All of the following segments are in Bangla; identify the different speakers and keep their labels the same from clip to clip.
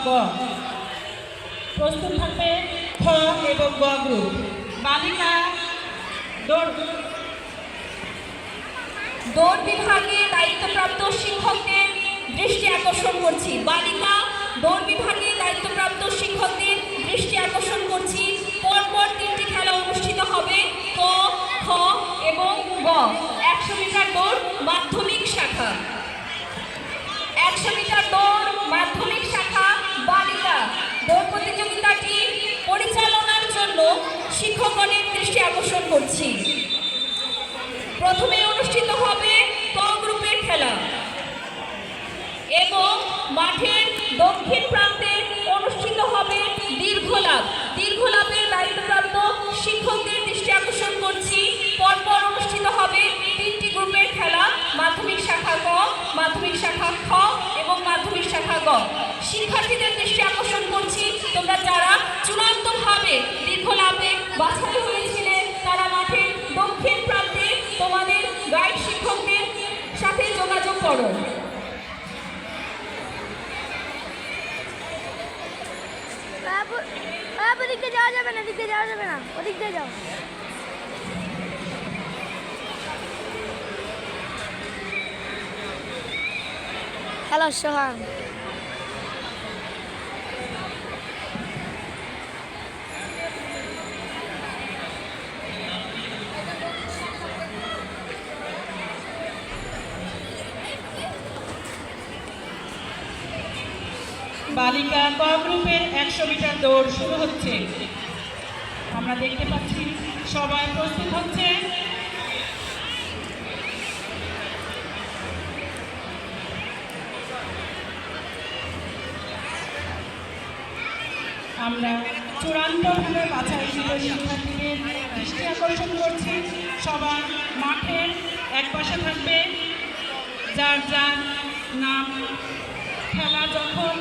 Speaker 1: গ। প্রস্তুত থাকবে খ এবং গ গ্রুপ। বালিকা দৌড়
Speaker 2: বিভাগে দায়িত্বপ্রাপ্ত শিক্ষকদের দৃষ্টি আকর্ষণ করছি। বালিকা দৌড় বিভাগে দায়িত্বপ্রাপ্ত শিক্ষকদের দৃষ্টি আকর্ষণ করছি। পরপর 3টি খেলা অনুষ্ঠিত হবে ক, খ এবং গ। 100 মিটার দৌড় মাধ্যমিক শাখা। 100 মিটার দৌড় মাধ্যমিক শাখা বালিকা দৌড় প্রতিযোগিতাটি পরিচালনার জন্য শিক্ষকগণের দৃষ্টি আকর্ষণ করছি। প্রথমে অনুষ্ঠিত হবে ক গ্রুপের খেলা এবং মাঠের দক্ষিণ প্রান্তে অনুষ্ঠিত হবে দীর্ঘলাভ। দীর্ঘলাভের দায়িত্বপ্রাপ্ত শিক্ষকদের দৃষ্টি আকর্ষণ করছি। পরপর অনুষ্ঠিত হবে 3টি গ্রুপের খেলা, মাধ্যমিক শাখা ক, মাধ্যমিক শাখা খ এবং মাধ্যমিক শাখা গ। শিক্ষার্থীদের দৃষ্টি আকর্ষণ করছি, তোমরা যারা চূড়ান্তভাবে দীর্ঘলাভে বাছাই হয়েছিলে তারা মাঠের দক্ষিণ প্রান্তে তোমাদের গাইড শিক্ষকদের সাথে যোগাযোগ করো।
Speaker 3: ওদিকে যাওয়া যাবে না, ওদিকে যাওয়া যাবে না, ওদিক দিয়ে যাও। হ্যালো সোহান।
Speaker 1: বালিকা ক গ্রুপের 100 মিটার দৌড় শুরু হচ্ছে। আমরা দেখতে পাচ্ছি সবাই প্রস্তুত হচ্ছে। আমরা চূড়ান্তভাবে বাছাইকৃত শিক্ষার্থীদের দৃষ্টি আকর্ষণ করছি। সবাই মাঠের একপাশে থাকবে, যার যার নাম খেলা যখন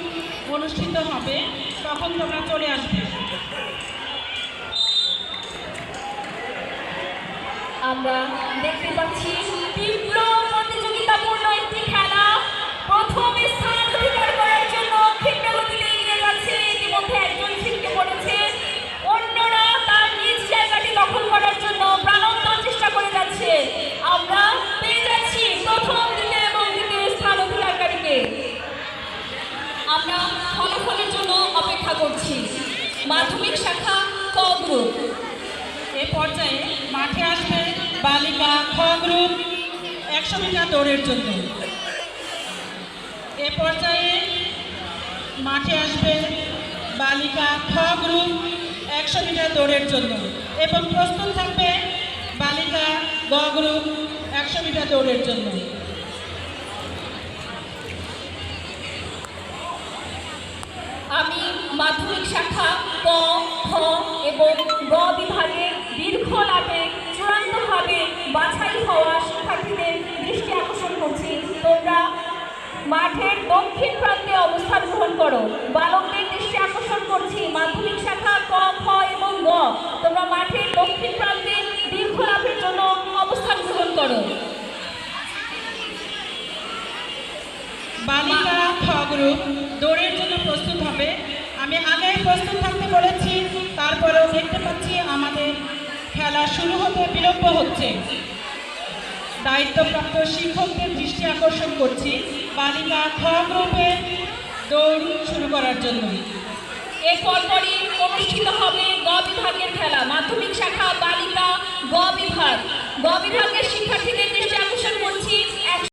Speaker 1: অনুষ্ঠিত হবে তখন তোমরা চলে আসবে।
Speaker 2: আমরা দেখতে পাচ্ছি তীব্র প্রতিযোগিতাপূর্ণ একটি খেলা। প্রথম স্থান অধিকার করার জন্য ক্ষিপ্র গতিতে এগিয়ে যাচ্ছে। ইতিমধ্যে একজন ছিটকে পড়েছে, অন্যরা তার নিজ জায়গাটি দখল করার জন্য প্রাণোত্তর চেষ্টা করে যাচ্ছে। আমরা পেয়ে যাচ্ছি প্রথম, দ্বিতীয় এবং তৃতীয় স্থান অধিকারকারীকে। আমরা ফলাফলের জন্য অপেক্ষা করছি। মাধ্যমিক শাখা ক গ্রুপ।
Speaker 1: এ পর্যায়ে মাঠে আসবে বালিকা খ গ্রুপ 100 মিটার দৌড়ের জন্য। এ পর্যায়ে মাঠে আসবে বালিকা খ গ্রুপ 100 মিটার দৌড়ের জন্য এবং প্রস্তুত থাকবে বালিকা গ গ্রুপ 100 মিটার দৌড়ের জন্য।
Speaker 2: আমি মাধ্যমিক শাখা ক, খ এবং গ বিভাগে দীর্ঘলাভে চূড়ান্তভাবে বাছাই হওয়া শিক্ষার্থীদের দৃষ্টি আকর্ষণ করছি। তোমরা মাঠের দক্ষিণ প্রান্তে অবস্থান গ্রহণ করো। বালকদের দৃষ্টি আকর্ষণ করছি। মাধ্যমিক শাখা ক, খ এবং গ, তোমরা মাঠের দক্ষিণ প্রান্তে দীর্ঘলাভের জন্য অবস্থান গ্রহণ করো।
Speaker 1: বালিকা খ গ্রুপ দৌড়ের জন্য প্রস্তুত হবে। আমি আগে প্রস্তুত থাকতে বলেছি, তারপরেও দেখতে পাচ্ছি আমাদের খেলা শুরু হতে বিলম্ব হচ্ছে। দায়িত্বপ্রাপ্ত শিক্ষকদের দৃষ্টি আকর্ষণ করছি বালিকা খ গ্রুপে দৌড় শুরু করার জন্য।
Speaker 2: এর পরপরই অনুষ্ঠিত হবে গ বিভাগের খেলা। মাধ্যমিক শাখা বালিকা গ বিভাগ। গ বিভাগের শিক্ষার্থীদের